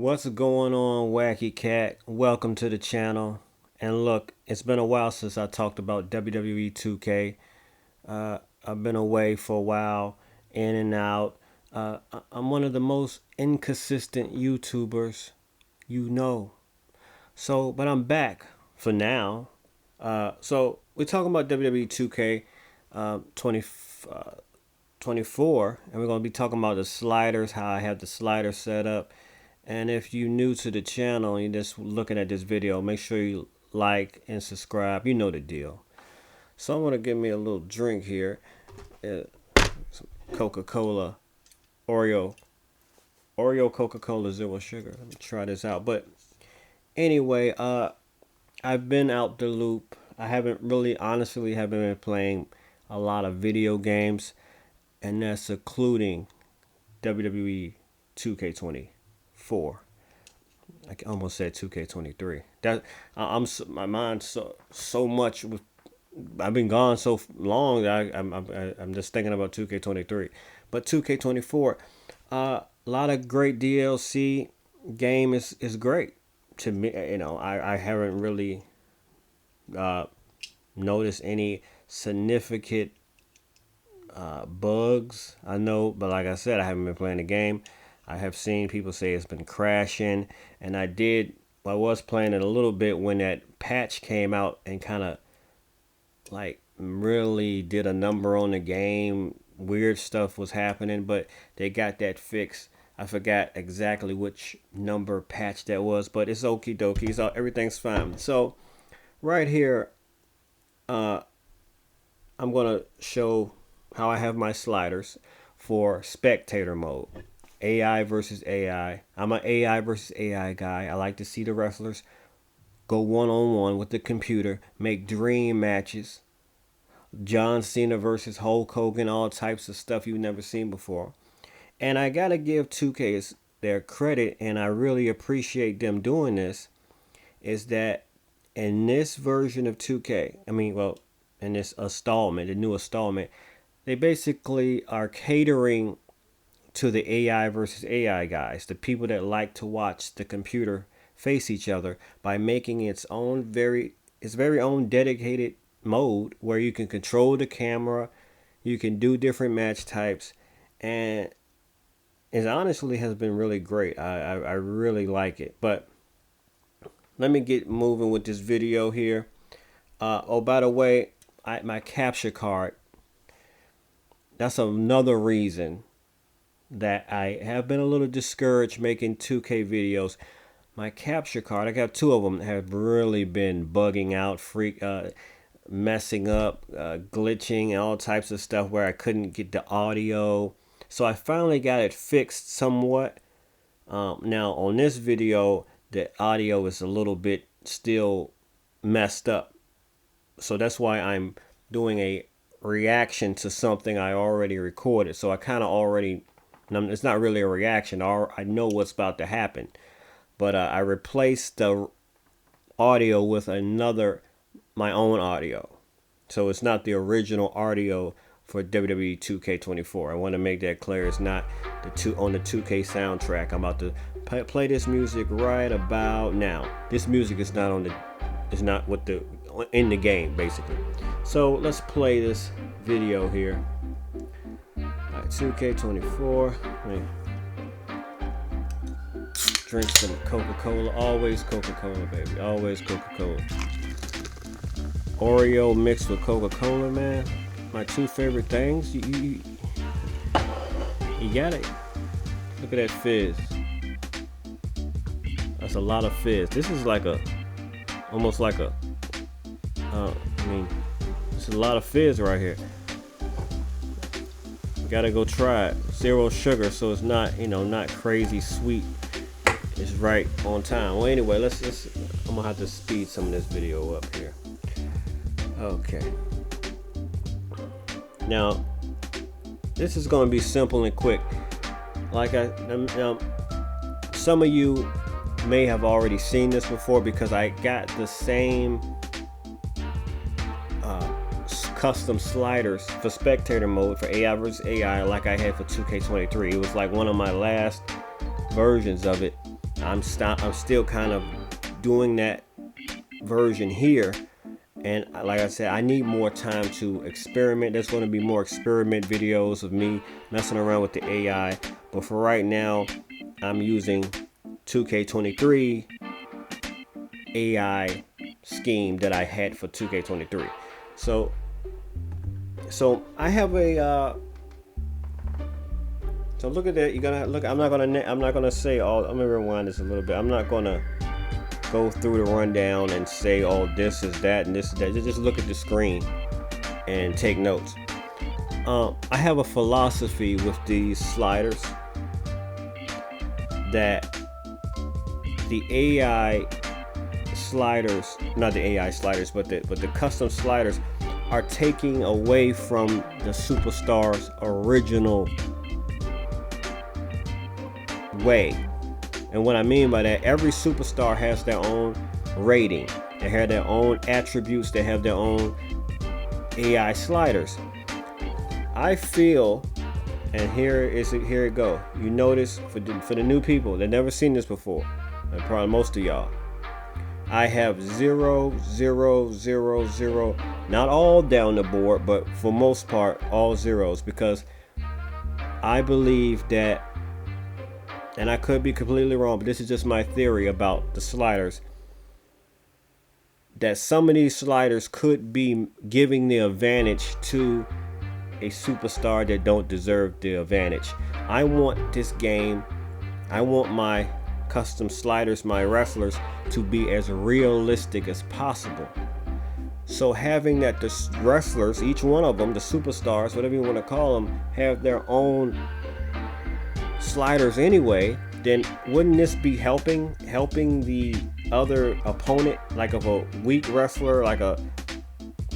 What's going on, Wacky Cat? Welcome to the channel. And look, it's been a while since I talked about WWE 2K. I've been away for a while, in and out. I'm one of the most inconsistent YouTubers you know. But I'm back for now. So we're talking about WWE 2K 24, and we're going to be talking about the sliders, how I have the sliders set up. And if you're new to the channel and you're just looking at this video, make sure you like and subscribe. You know the deal. So I'm going to give me a little drink here. Some Coca-Cola, Oreo Coca-Cola zero sugar. Let me try this out. But anyway, I've been out the loop. I haven't been playing a lot of video games, and that's including WWE 2K24. I almost said 2K23. My mind so much with. I've been gone so long that I'm just thinking about 2K23, but 2K24, a lot of great DLC. Game is great to me. I haven't really noticed any significant bugs. I know, but like I said, I haven't been playing the game. I have seen people say it's been crashing, and I was playing it a little bit when that patch came out and kind of like really did a number on the game. Weird stuff was happening, but they got that fixed. I forgot exactly which number patch that was, but it's okie dokie. So everything's fine. So right here, I'm gonna show how I have my sliders for spectator mode. AI versus AI. I'm an AI versus AI guy. I like to see the wrestlers go one-on-one with the computer, make dream matches. John Cena versus Hulk Hogan, all types of stuff you've never seen before. And I gotta give 2K their credit, and I really appreciate them doing this, is that in this version of 2K, in this installment, the new installment, they basically are catering to the AI versus AI guys, the people that like to watch the computer face each other, by making its very own dedicated mode where you can control the camera, you can do different match types, and it honestly has been really great. I really like it. But let me get moving with this video here. Oh, by the way, my capture card, that's another reason that I have been a little discouraged making 2K videos. My capture card, I got two of them, have really been bugging out, messing up, glitching, all types of stuff where I couldn't get the audio. So I finally got it fixed somewhat. Now on this video, the audio is a little bit still messed up. So that's why I'm doing a reaction to something I already recorded. So I kind of already, it's not really a reaction. I know what's about to happen. But I replaced the audio with my own audio. So it's not the original audio for WWE 2K24. I want to make that clear. It's not on the 2K soundtrack. I'm about to play this music right about now. This music is not in the game, basically. So let's play this video here. All right, 2K24. Drink some Coca-Cola. Always Coca-Cola, baby. Always Coca-Cola. Oreo mixed with Coca-Cola, man. My two favorite things. You got it. Look at that fizz. That's a lot of fizz. This is almost like a, it's a lot of fizz right here. You gotta go try it. Zero sugar, so it's not, not crazy sweet. It's right on time. Well, anyway, I'm gonna have to speed some of this video up here. Okay. Now, this is gonna be simple and quick. Some of you may have already seen this before because I got the same custom sliders for spectator mode for AI versus AI like I had for 2K23. It was like one of my last versions of it. I'm still kind of doing that version here. And like I said, I need more time to experiment. There's going to be more experiment videos of me messing around with the AI. But for right now, I'm using 2K23 AI scheme that I had for 2K23. So I have a so look at that. You're gonna look. I'm not gonna say all. I'm gonna rewind this a little bit. I'm not gonna go through the rundown and say, oh, this is that and this is that. Just look at the screen and take notes. I have a philosophy with these sliders that the AI sliders, not the AI sliders, but the custom sliders are taking away from the Superstars original way. And what I mean by that, every superstar has their own rating. They have their own attributes. They have their own AI sliders. I feel, and here it go. You notice for the new people that never seen this before, and probably most of y'all, I have 0, 0, 0, 0. Not all down the board, but for most part, all zeros, because I believe that, and I could be completely wrong, but this is just my theory about the sliders, that some of these sliders could be giving the advantage to a superstar that don't deserve the advantage. I want this game, I want my custom sliders, my wrestlers, to be as realistic as possible. So having that the wrestlers, each one of them, the superstars, whatever you want to call them, have their own sliders anyway, then wouldn't this be helping the other opponent? Like if a weak wrestler, like a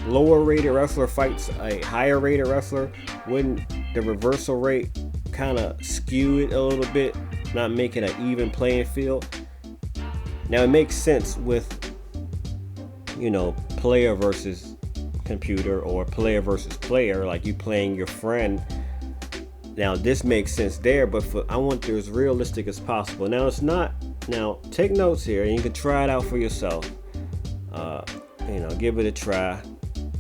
lower rated wrestler fights a higher rated wrestler, wouldn't the reversal rate kind of skew it a little bit, not make it an even playing field? Now it makes sense with, you know, player versus computer or player versus player, like you playing your friend. Now this makes sense there, but I want it as realistic as possible. Now it's not. Now take notes here, and you can try it out for yourself. You know, give it a try.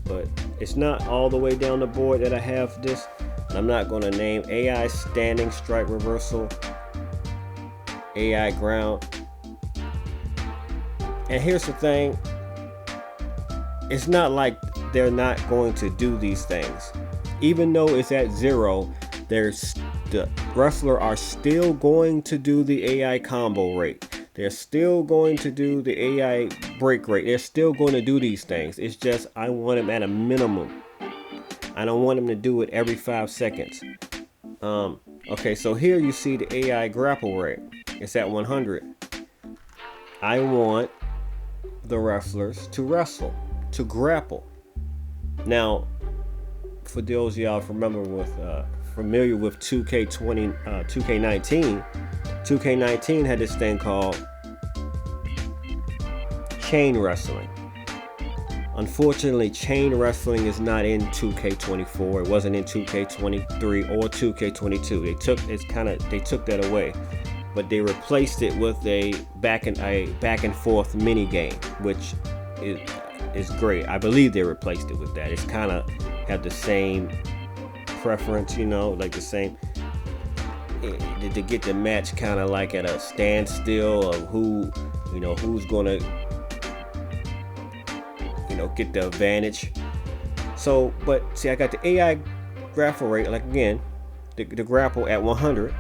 But it's not all the way down the board that I have this. And I'm not going to name AI standing strike reversal, AI ground. And here's the thing. It's not like they're not going to do these things. Even though it's at 0, the wrestler are still going to do the AI combo rate. They're still going to do the AI break rate. They're still going to do these things. It's just I want them at a minimum. I don't want them to do it every 5 seconds. Okay, so here you see the AI grapple rate. It's at 100. I want the wrestlers to wrestle, to grapple. Now, for those of y'all familiar with 2K19, 2K19 had this thing called chain wrestling. Unfortunately, chain wrestling is not in 2K24. It wasn't in 2K23 or 2K22. They took that away, but they replaced it with a back and forth mini game, which is great. I believe they replaced it with that. It's kind of have the same preference, you know, like the same, to get the match kind of like at a standstill of who's gonna, get the advantage. So, but see, I got the AI grapple rate, like again, the grapple at 100.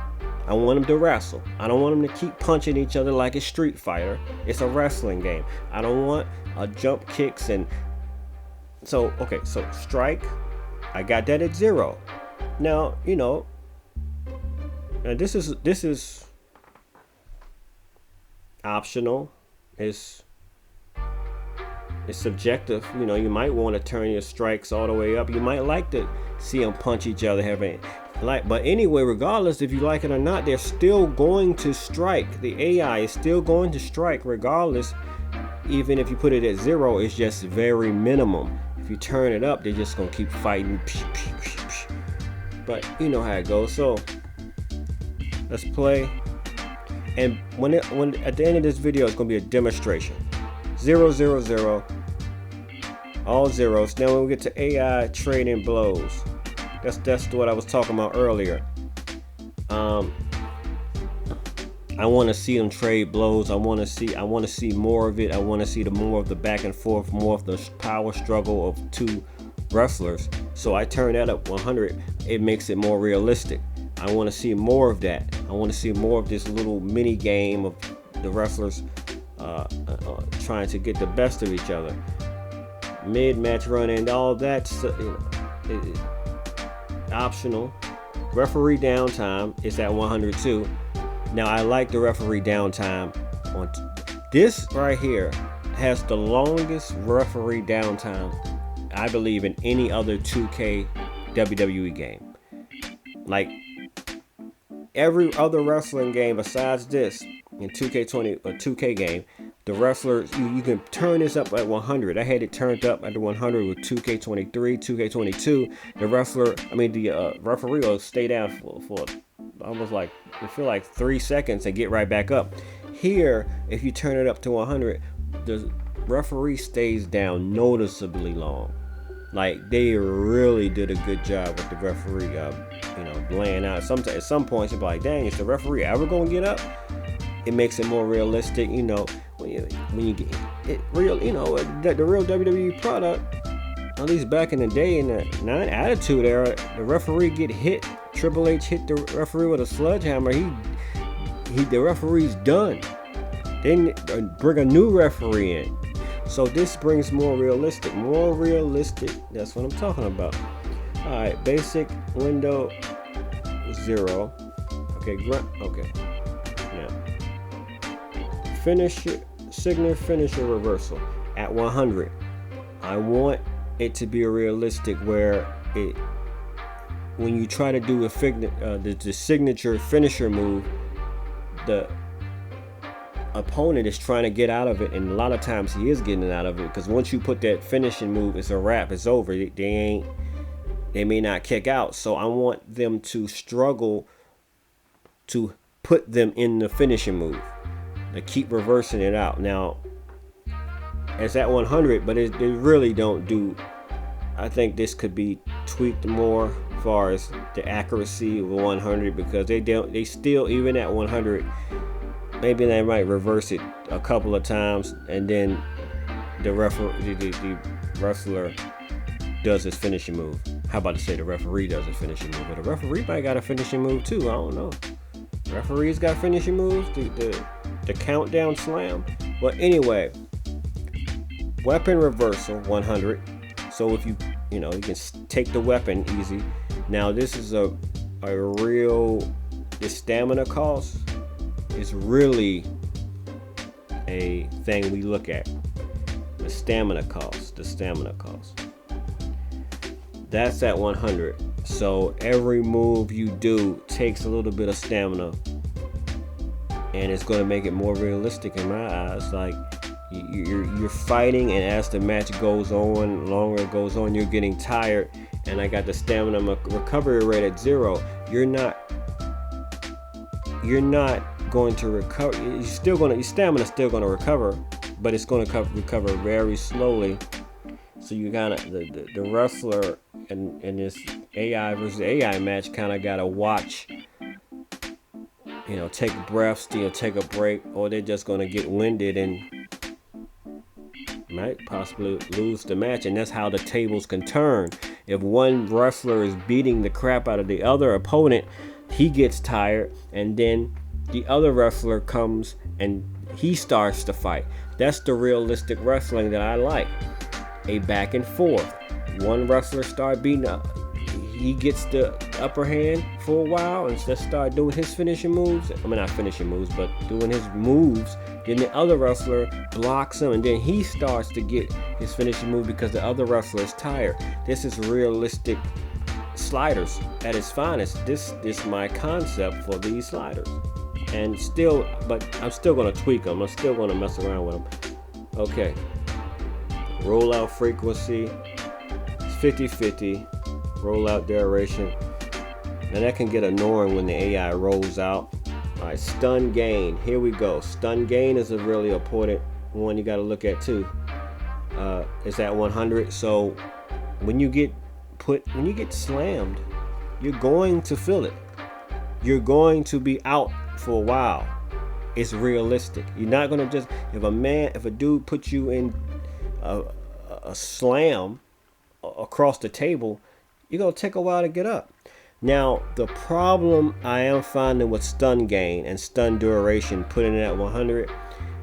I want them to wrestle. I don't want them to keep punching each other like a Street Fighter. It's a wrestling game. I don't want jump kicks and so okay. So strike, I got that at 0. Now and this is optional. It's subjective. You might want to turn your strikes all the way up. You might like to see them punch each other, but anyway, regardless if you like it or not, they're still going to strike. The AI is still going to strike regardless. Even if you put it at 0, it's just very minimum. If you turn it up, they're just gonna keep fighting. But you know how it goes. So let's play. And when at the end of this video, it's gonna be a demonstration. 0, 0, 0, all zeros. Now when we get to AI trading blows, that's what I was talking about earlier. I want to see them trade blows. I want to see more of it. I want to see more of the back and forth, more of the power struggle of two wrestlers. So I turn that up 100. It makes it more realistic. I want to see more of that. I want to see more of this little mini game of the wrestlers trying to get the best of each other. Mid-match run and all that's optional. Referee downtime is at 100 too. Now I like the referee downtime. On this right here has the longest referee downtime, I believe, in any other 2K WWE game. Like every other wrestling game besides this, in 2K20 or 2K game, the wrestlers, you can turn this up at 100. I had it turned up at 100 with 2K23, 2K22. The referee will stay down for almost like, I feel like 3 seconds and get right back up. Here, if you turn it up to 100, the referee stays down noticeably long. Like they really did a good job with the referee, laying out. Sometimes at some points you're like, dang, is the referee ever gonna get up? It makes it more realistic, when you get it real, the real WWE product. At least back in the day, in the non-attitude era, the referee get hit. Triple H hit the referee with a sledgehammer. The referee's done. Then bring a new referee in. So this brings more realistic. That's what I'm talking about. All right, basic window 0. Okay, okay. Now, finisher reversal at 100. I want it to be realistic where when you try to do the signature finisher move, the opponent is trying to get out of it, and a lot of times he is getting out of it, because once you put that finishing move, it's a wrap, it's over. They may not kick out. So I want them to struggle to put them in the finishing move. They keep reversing it out. Now it's at 100, but they really don't do. I think this could be tweaked more as far as the accuracy of 100, because they still, even at 100, maybe they might reverse it a couple of times, and then the wrestler does his finishing move. How about to say the referee does his finishing move? But the referee might got a finishing move too. I don't know. Referees got finishing moves. The countdown slam. But anyway, weapon reversal 100. So if you can take the weapon easy. Now this is a real, the stamina cost is really a thing we look at. The stamina cost. That's at 100. So every move you do takes a little bit of stamina, and it's going to make it more realistic in my eyes. Like you're fighting, and as the match goes on, longer it goes on, you're getting tired. And I got the stamina recovery rate at 0. You're not going to recover. Your stamina's still going to recover, but it's going to recover very slowly. So you gotta the wrestler in this AI versus AI match kind of gotta watch, take breaths, take a break, or they're just gonna get winded and might possibly lose the match. And that's how the tables can turn. If one wrestler is beating the crap out of the other opponent, he gets tired, and then the other wrestler comes and he starts to fight. That's the realistic wrestling that I like. A back and forth. One wrestler start beating up, he gets the upper hand for a while and just start doing his finishing moves. I mean, not finishing moves, but doing his moves. Then the other wrestler blocks him, and then he starts to get his finishing move because the other wrestler is tired. This is realistic sliders at its finest. This is my concept for these sliders. And but I'm still gonna tweak them. I'm still gonna mess around with them. Okay. Rollout frequency is 50-50. Rollout duration. Now that can get annoying when the AI rolls out. All right, stun gain. Here we go. Stun gain is a really important one you got to look at too. It's at 100. So when you get slammed, you're going to feel it. You're going to be out for a while. It's realistic. You're not gonna just if a dude puts you in a slam across the table, you're gonna take a while to get up. Now the problem I am finding with stun gain and stun duration, putting it at 100,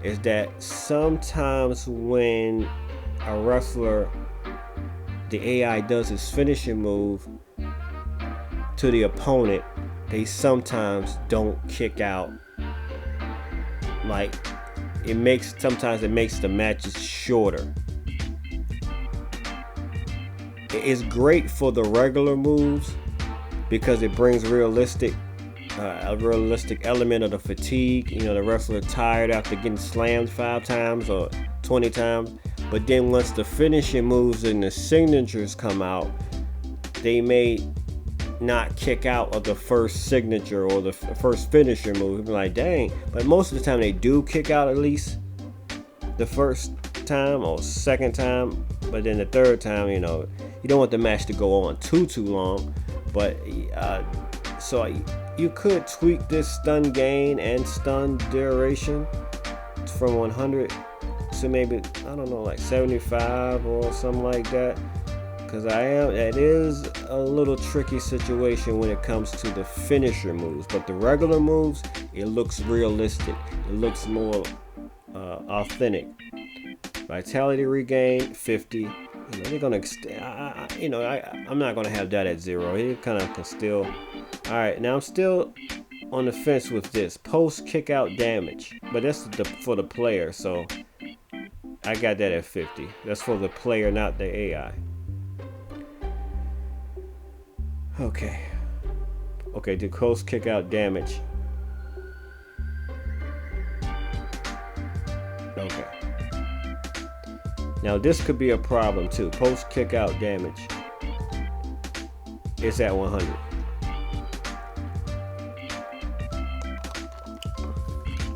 is that sometimes when a wrestler, the AI does his finishing move to the opponent, they sometimes don't kick out. Like sometimes it makes the matches shorter. It's great for the regular moves because it brings a realistic element of the fatigue. You know, the wrestler tired after getting slammed 5 times or 20 times. But then once the finishing moves and the signatures come out, they may not kick out of the first signature or the first finisher move. You'd be like, dang. But most of the time they do kick out at least the first time or second time. But then the third time, you know, you don't want the match to go on too long. But so you could tweak this stun gain and stun duration from 100 to maybe, I don't know, like 75 or something like that. Because it is a little tricky situation when it comes to the finisher moves. But the regular moves, it looks realistic. It looks more authentic. Vitality regain 50. You know, they're gonna extend. I'm not gonna have that at 0. It kind of can still. All right, now I'm still on the fence with this post kick out damage, but that's for the player. So I got that at 50. That's for the player, not the AI. Okay, the post kick out damage. Okay. Now this could be a problem too. Post kick out damage. It's at 100.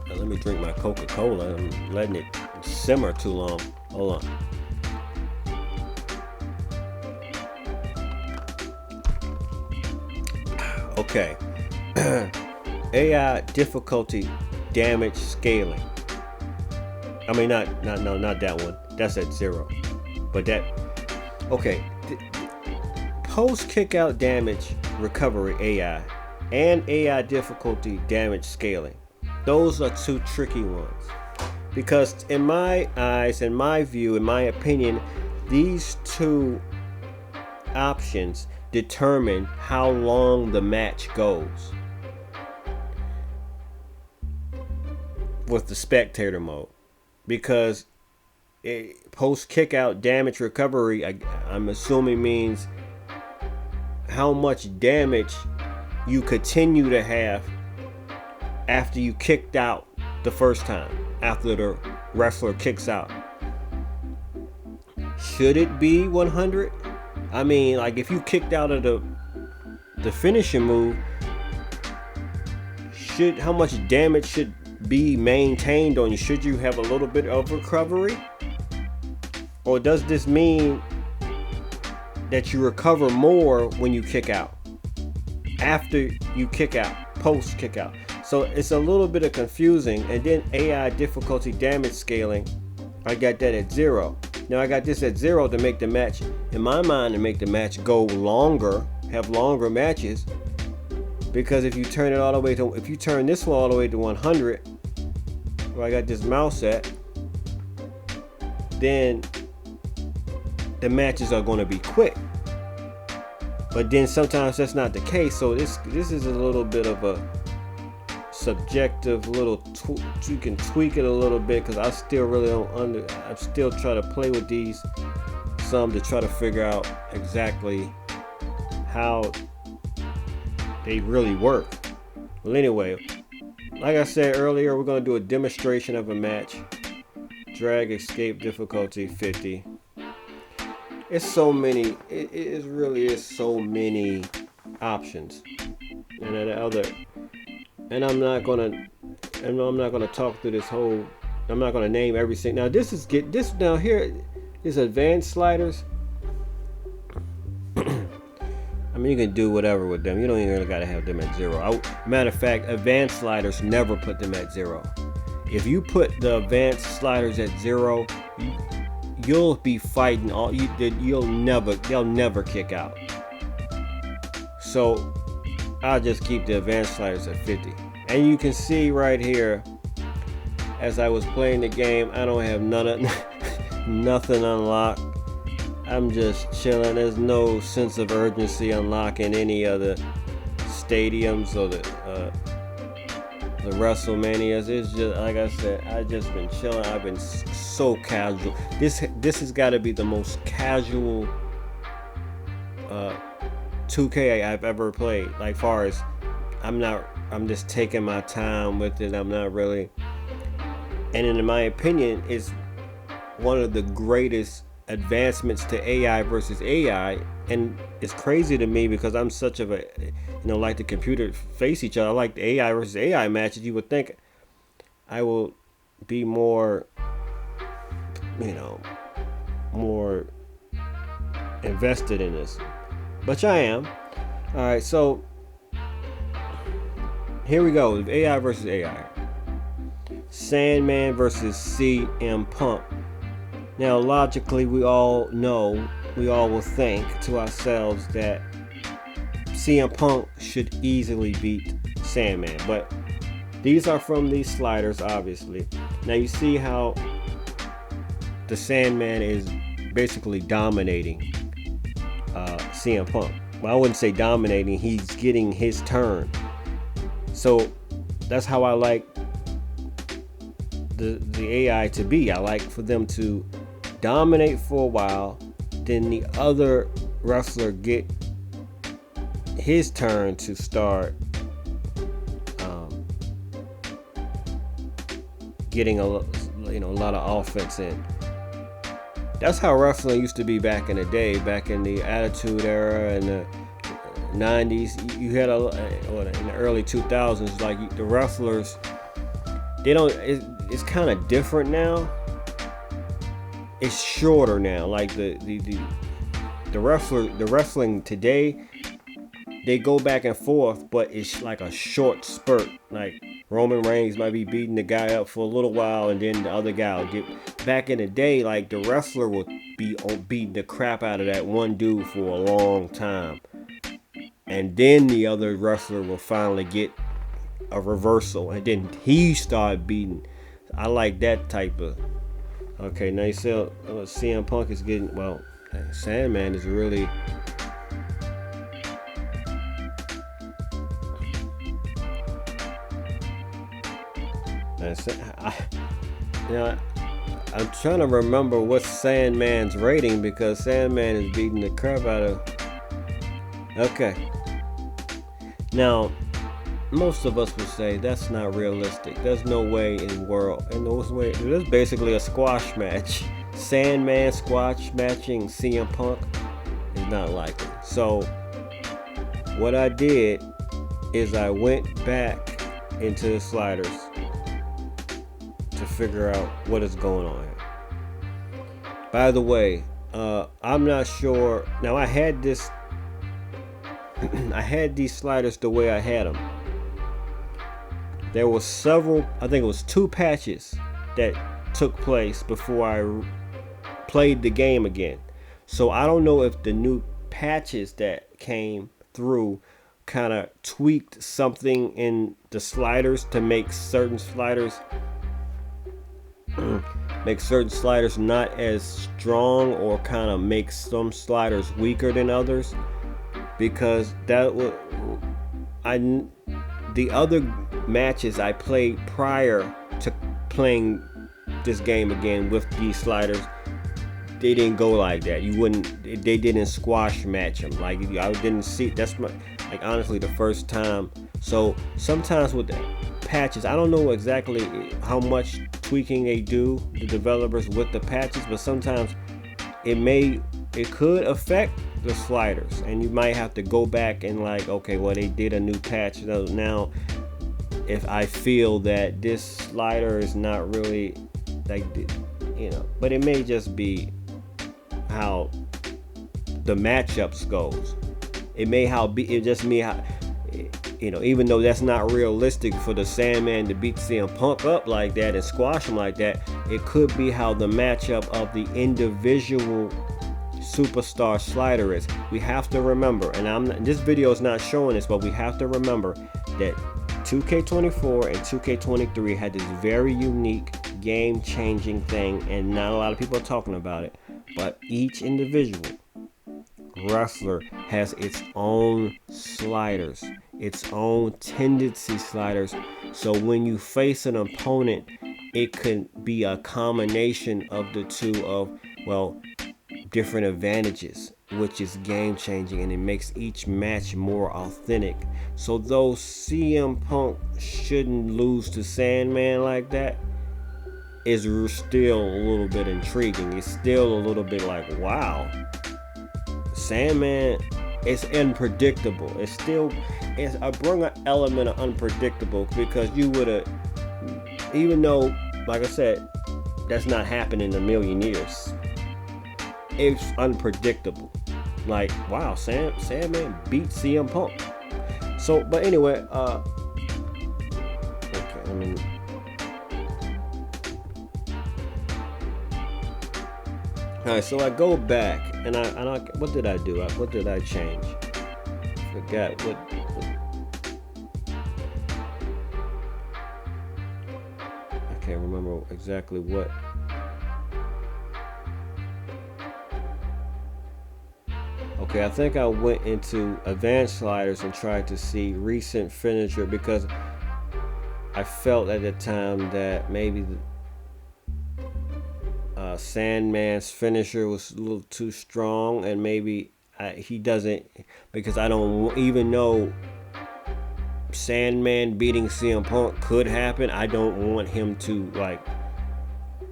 Now let me drink my Coca-Cola. I'm letting it simmer too long. Hold on. Okay. AI difficulty damage scaling. I mean, not that one. That's at 0. But that, okay. Post kick out damage recovery AI and AI difficulty damage scaling. Those are 2 tricky ones. Because in my eyes, in my view, in my opinion, these 2 options determine how long the match goes with the spectator mode. Because post kick out damage recovery, I'm assuming, means how much damage you continue to have after you kicked out the first time, after the wrestler kicks out. Should it be 100? I mean, like, if you kicked out of the finishing move, how much damage should be maintained on you? Should you have a little bit of recovery? Or does this mean that you recover more when you kick out? After you kick out, post kick out. So it's a little bit of confusing. And then AI difficulty damage scaling, I got that at 0. Now I got this at 0 to make the match, in my mind, to make the match go longer, have longer matches. Because if you turn this one all the way to 100, where I got this mouse at, then the matches are going to be quick. But then sometimes that's not the case. So this is a little bit of a subjective little you can tweak it a little bit, because I still really don't I'm still trying to play with these some to try to figure out exactly how they really work. Well, anyway, like I said earlier, we're going to do a demonstration of a match. Drag escape difficulty 50. It's so many, it really is so many options. And then the other and I'm not gonna talk through this whole. I'm not gonna name everything. Now this now here is advanced sliders. I mean, you can do whatever with them. You don't even really gotta have them at zero. Matter of fact, advanced sliders never put them at zero. If you put the advanced sliders at zero, you'll be fighting all you did. They'll never kick out. So I'll just keep the advanced sliders at 50. And you can see right here, as I was playing the game, I don't have nothing unlocked. I'm just chilling. There's no sense of urgency unlocking any of the stadiums or the WrestleManias. It's just like I said, I just been chilling. I've been so casual. This has got to be the most casual 2K I've ever played. Like far as I'm just taking my time with it. I'm not really, and in my opinion, it's one of the greatest advancements to AI versus AI. And it's crazy to me because I'm such of a, like the computer face each other. I like the AI versus AI matches. You would think I will be more, more invested in this, but I am. All right, so here we go. AI versus AI. Sandman versus CM Punk. Now, logically, we all will think to ourselves that CM Punk should easily beat Sandman. But these are from these sliders, obviously. Now, you see how the Sandman is basically dominating CM Punk. Well, I wouldn't say dominating. He's getting his turn. So that's how I like the AI to be. I like for them to dominate for a while, then the other wrestler get his turn to start getting a lot of offense in. That's how wrestling used to be back in the day, back in the Attitude Era and the 90s. You had in the early 2000s, like the wrestlers, they don't. It's kind of different now. It's shorter now. Like the wrestling today, they go back and forth, but it's like a short spurt. Like Roman Reigns might be beating the guy up for a little while, and then the other guy will get. Back in the day, like the wrestler would be beating the crap out of that one dude for a long time, and then the other wrestler will finally get a reversal, and then he started beating. I like that type of. Okay, now you see CM Punk is getting, Sandman is really. I'm trying to remember what's Sandman's rating because Sandman is beating the crap out of. Okay. Now, most of us would say that's not realistic. There's no way in the world. This is basically a squash match. Sandman squash matching CM Punk is not likely. So what I did is I went back into the sliders to figure out what is going on here. By the way, I'm not sure. Now I had this. I had these sliders the way I had them. There was several, I think it was 2 patches that took place before I played the game again. So I don't know if the new patches that came through kind of tweaked something in the sliders to make certain sliders not as strong, or kind of make some sliders weaker than others, because the other matches I played prior to playing this game again with these sliders, they didn't go like that. They didn't squash match them. Like I didn't see. That's honestly the first time. So sometimes with the patches, I don't know exactly how much tweaking they do, the developers, with the patches, but sometimes it could affect the sliders, and you might have to go back and okay, well, they did a new patch now. if I feel that this slider is not really like, but it may just be how the matchups goes. It just me how, even though that's not realistic for the Sandman to beat CM Punk up like that and squash him like that, it could be how the matchup of the individual superstar slider is. We have to remember, and this video is not showing this, but we have to remember that 2K24 and 2K23 had this very unique game-changing thing, and not a lot of people are talking about it, but each individual wrestler has its own sliders, its own tendency sliders. So when you face an opponent, it could be a combination of the two of, different advantages, which is game changing, and it makes each match more authentic. So though CM Punk shouldn't lose to Sandman like that, is still a little bit intriguing. It's still a little bit like, wow, Sandman is unpredictable. I bring an element of unpredictable, because you would have, even though, like I said, that's not happening in a million years. It's unpredictable. Like, wow, Sandman beat CM Punk. So, but anyway, all right, so I go back and I what did I do? What did I change? Forgot what. I can't remember exactly what. Okay, I think I went into advanced sliders and tried to see recent finisher, because I felt at the time that maybe Sandman's finisher was a little too strong, and maybe he doesn't, because I don't even know Sandman beating CM Punk could happen. I don't want him to like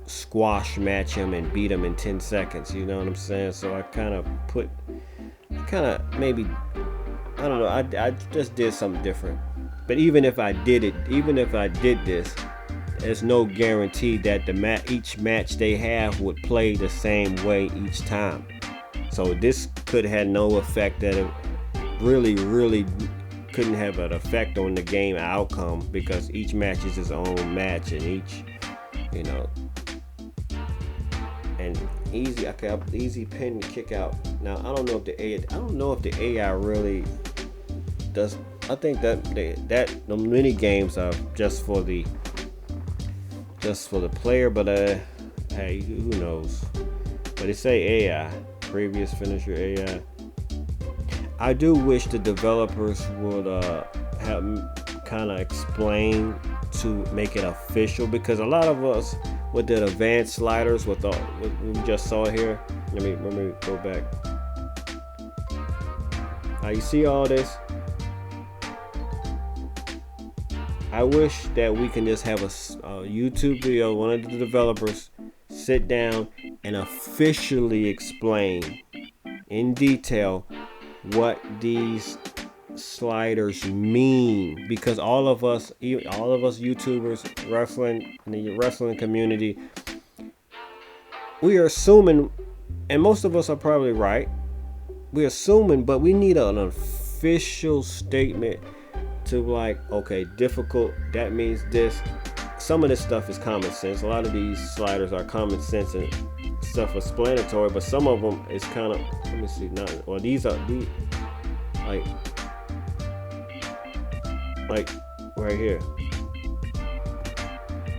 squash match him and beat him in 10 seconds, you know what I'm saying? So I kind of maybe, I don't know, I just did something different. But even if I did this, there's no guarantee that each match they have would play the same way each time. So this could have no effect, that it really couldn't have an effect on the game outcome, because each match is its own match, and each, and easy pin to kick out. Now I don't know if the AI really does. I think that the mini games are just for the player, but hey, who knows? But it say AI, previous finisher AI. I do wish the developers would have kind of explain to make it official, because a lot of us with the advanced sliders, with what we just saw here. Let me go back. You see all this? I wish that we can just have a YouTube video, one of the developers sit down and officially explain in detail what these sliders mean, because all of us YouTubers, in the wrestling community, we are assuming, and most of us are probably right, we're assuming, but we need an official statement to like, okay, difficult, that means this. Some of this stuff is common sense. A lot of these sliders are common sense and self-explanatory, but some of them is kind of, let me see, these like right here,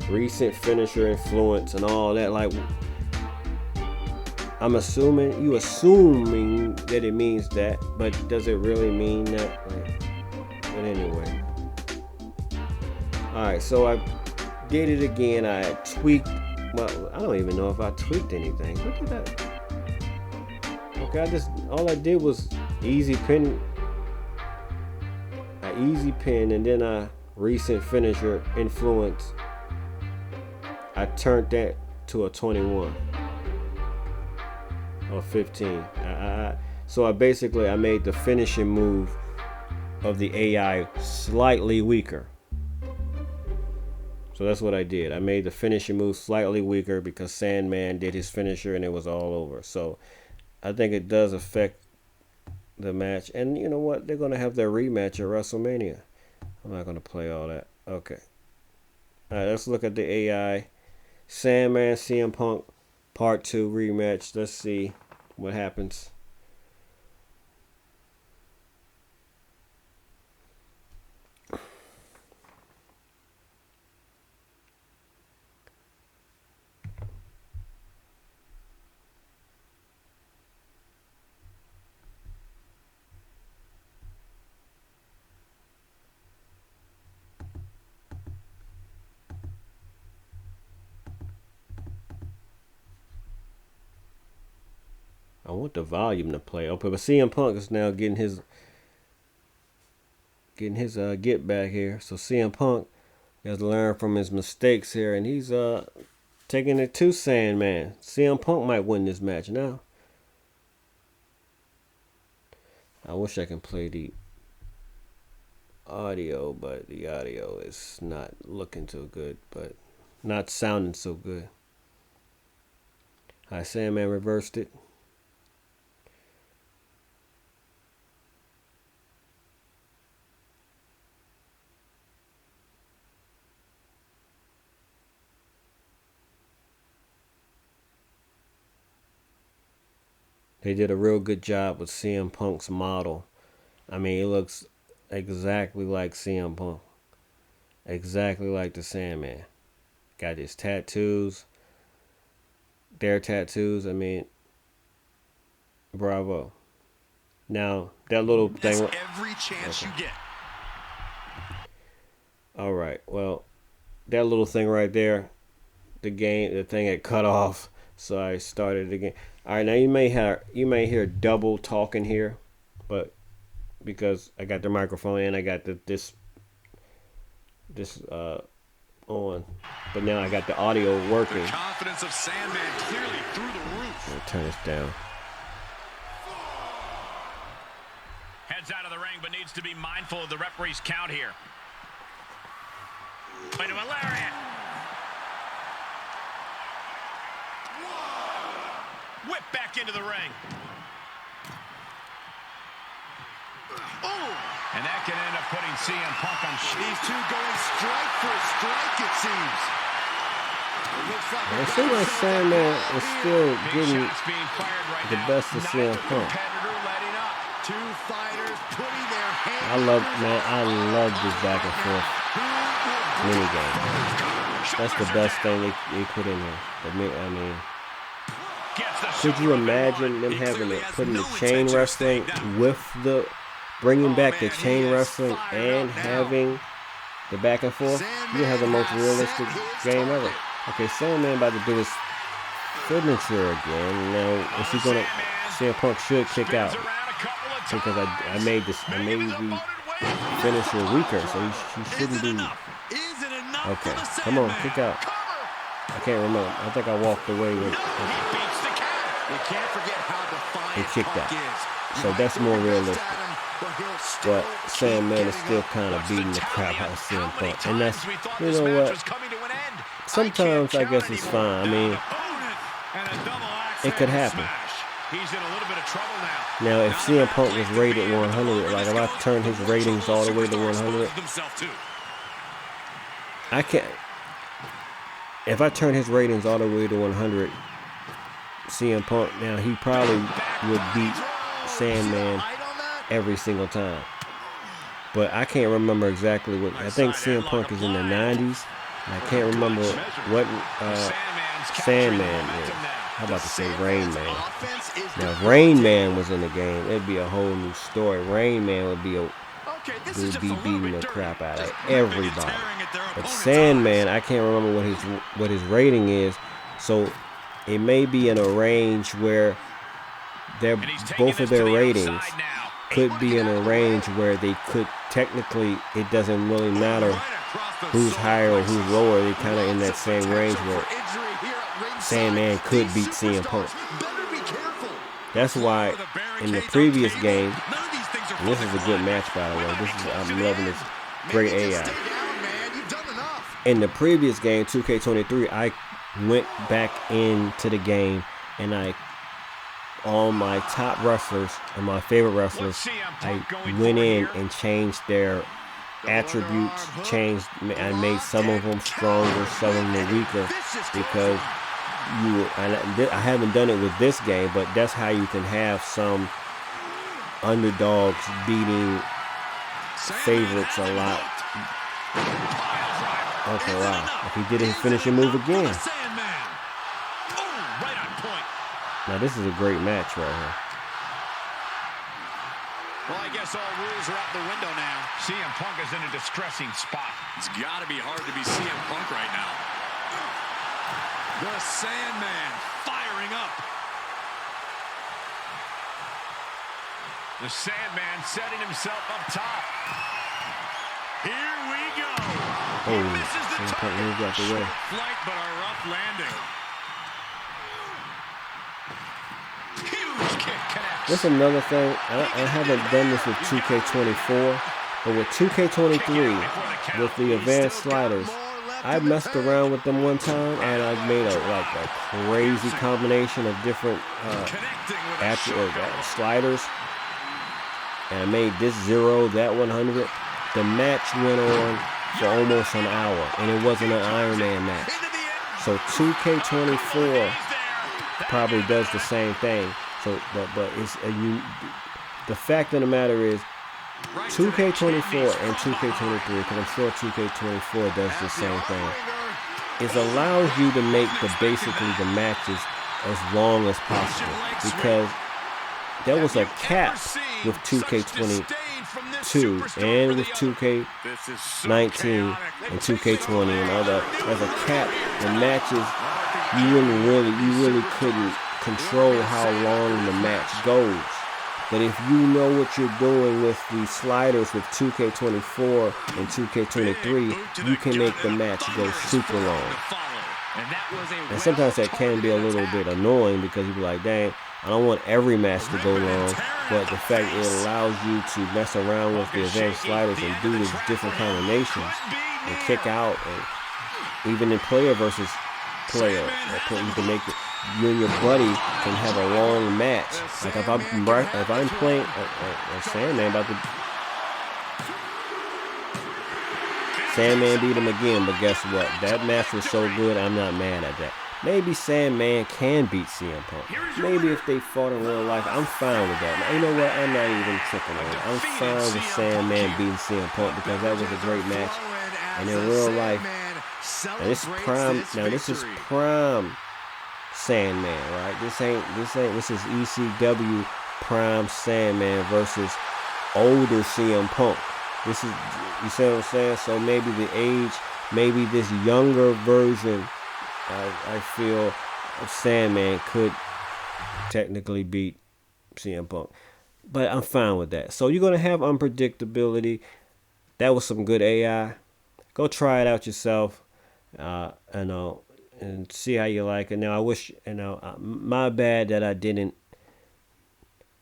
recent finisher influence and all that. Like, I'm assuming that it means that, but does it really mean that? But anyway, all right, so I did it again. I tweaked, I don't even know if I tweaked anything. What did I? Okay, all I did was easy pin, and then I recent finisher influence. I turned that to a 21 or 15. So I made the finishing move of the AI slightly weaker. So that's what I did. I made the finishing move slightly weaker because Sandman did his finisher and it was all over. So I think it does affect the match. And you know what? They're going to have their rematch at WrestleMania. I'm not going to play all that. Okay. All right, let's look at the AI. Sandman, CM Punk, Part 2 rematch. Let's see what happens. I want the volume to play. Okay, but CM Punk is now getting his get back here. So CM Punk has to learn from his mistakes here, and he's taking it to Sandman. CM Punk might win this match now. I wish I can play the audio, but the audio is not looking too good, but not sounding so good. All right, Sandman reversed it. They did a real good job with CM Punk's model. I mean, it looks exactly like CM Punk. Exactly like the Sandman. Got his tattoos. Their tattoos. I mean, bravo. Now, that little thing. That's every chance you get. All right. Well, that little thing right there, the thing had cut off, so I started again. All right. Now you may hear double talking here, but because I got the microphone and I got this on, but now I got the audio working. The confidence of Sandman clearly through the roof. Let me turn this down. Heads out of the ring, but needs to be mindful of the referee's count here. Into a lariat. Whip back into the ring. Oh! And that can end up putting CM Punk on. These two going strike for strike, it seems. It seems like Sandman is still getting the best of CM Punk. Two fighters putting their hands. I love this back and forth mini game. That's the best thing they put in here. I mean, could you imagine them putting the chain wrestling with the bringing back the chain wrestling and having the back and forth? You have the most realistic game ever. Okay, Sandman about to do his signature again. Now, is he gonna? CM Punk should kick out because I made the finisher weaker, so he shouldn't be. Okay, come on, kick out. I can't remember. I think I walked away with. He kicked out, so that's more realistic. But Sandman is still kind of beating the crap out of CM Punk, and that's, you know what? Sometimes I guess it's fine. I mean, it could happen. Now, if CM Punk was rated 100, like if I turned his ratings all the way to 100, I can't. If I turn his ratings all the way to 100, CM Punk, now he probably would beat Sandman every single time. But I can't remember exactly what. I think CM Punk is in the 90s. I can't remember what Sandman is. How about to say Rain Man? Now, if Rain Man was in the game, it'd be a whole new story. Rain Man would be beating the crap out of everybody. But Sandman, I can't remember what his rating is. So it may be in a range where both of their ratings could be in a range where they could technically, it doesn't really matter who's higher or who's lower. They're kind of in that same range where Sandman could beat CM Punk. That's why in the previous game, and this is a good match by the way. I'm loving this great AI. in the previous game, 2K23, I went back into the game and all my top wrestlers and my favorite wrestlers, I went in and changed their attributes, I made some of them stronger, some of them weaker, because I haven't done it with this game, but that's how you can have some underdogs beating favorites a lot. Okay, wow. If he did his finishing move again. Now this is a great match right here. Well, I guess all rules are out the window now. CM Punk is in a distressing spot. It's got to be hard to be CM Punk right now. The Sandman firing up. The Sandman setting himself up top. Here we go. Oh, CM Punk moved out the way. Flight, but a rough landing. Huge kick connects. That's another thing. I haven't done this with 2K24, but with 2K23, with the advanced sliders, I messed around with them one time, and I made a crazy combination of different sliders, and I made this 0, that 100. The match went on for almost an hour, and it wasn't an Iron Man match. So 2K24 probably does the same thing. So, but it's the fact of the matter is, 2K24 and 2K23, because I'm sure 2K24 does the same thing, it allows you to make basically the matches as long as possible, because there was a cap with 2K22 and with 2K19 and 2K20 and other. There's a cap. The matches, you really couldn't control how long the match goes. But if you know what you're doing with the sliders with 2K24 and 2K23, you can make the match go super long. And sometimes that can be a little bit annoying, because you be like, dang, I don't want every match to go long. But the fact it allows you to mess around with the advanced sliders and do these different combinations and kick out, and even in player versus player, you can make it. You and your buddy can have a long match. Like if I'm playing Sandman, Sandman beat him again, but guess what? That match was so good, I'm not mad at that. Maybe Sandman can beat CM Punk. Maybe if they fought in real life, I'm fine with that. Now, you know what? I'm not even tripping on it. I'm fine with Sandman beating CM Punk, because that was a great match. And in real life, this is prime Sandman, right? This is ECW prime Sandman versus older CM Punk. This is, you see what I'm saying? So maybe the age, maybe this younger version, I feel, of Sandman could technically beat CM Punk. But I'm fine with that. So you're going to have unpredictability. That was some good AI. Go try it out yourself. And see how you like it. Now, I wish, my bad that I didn't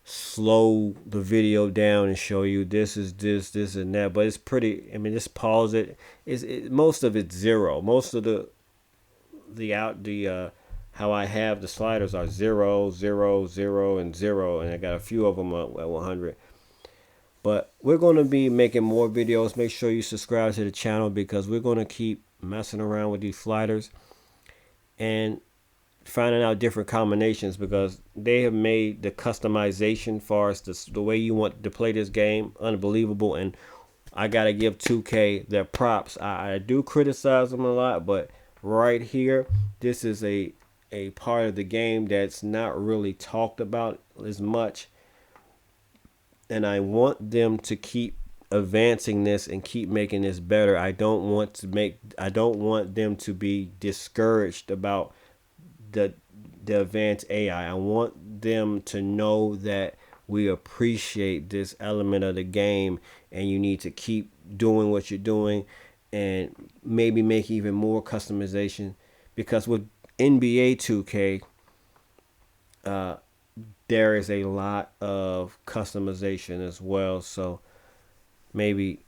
slow the video down and show you this is this and that. But it's pretty, just pause it. Most of it's 0. Most of how I have the sliders are 0, 0, 0, and 0. And I got a few of them at 100. But we're going to be making more videos. Make sure you subscribe to the channel, because we're going to keep messing around with these sliders and finding out different combinations, because they have made the customization far as the way you want to play this game unbelievable. And I gotta give 2K their props. I do criticize them a lot, but right here, this is a part of the game that's not really talked about as much, and I want them to keep advancing this and keep making this better. I don't want them to be discouraged about the advanced AI. I want them to know that we appreciate this element of the game, and you need to keep doing what you're doing and maybe make even more customization, because with NBA 2K there is a lot of customization as well. So maybe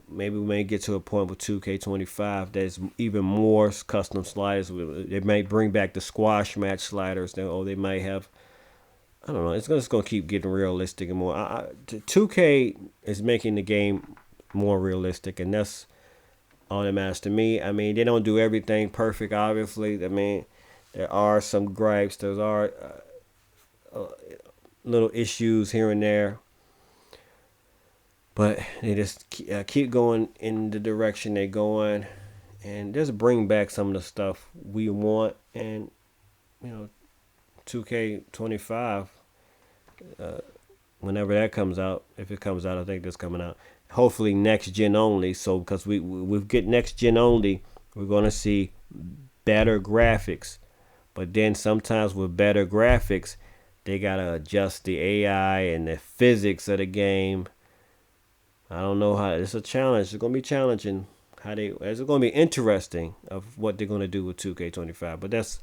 maybe we may get to a point with 2K25 there's even more custom sliders. They may bring back the squash match sliders. They might have. I don't know. It's just gonna keep getting realistic and more. 2K is making the game more realistic, and that's all that matters to me. I mean, they don't do everything perfect, obviously. I mean, there are some gripes. There are little issues here and there. But they just keep going in the direction they're going, and just bring back some of the stuff we want. And 2K25, whenever that comes out, if it comes out, I think that's coming out. Hopefully next gen only. So because we get next gen only, we're gonna see better graphics. But then sometimes with better graphics, they gotta adjust the AI and the physics of the game. I don't know how. It's a challenge. It's gonna be challenging. It's gonna be interesting of what they're gonna do with 2K25. But that's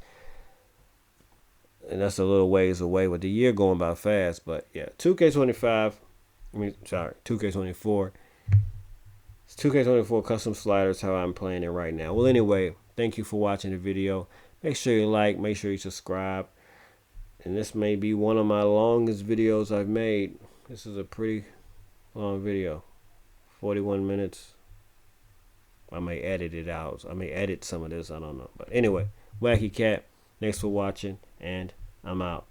a little ways away with the year going by fast. But yeah, 2K25. 2K24. It's 2K24 custom sliders. How I'm playing it right now. Well, anyway, thank you for watching the video. Make sure you like. Make sure you subscribe. And this may be one of my longest videos I've made. This is a pretty long video. 41 minutes. I may edit it out. I may edit some of this. I don't know. But anyway, Wacky Cat, thanks for watching, and I'm out.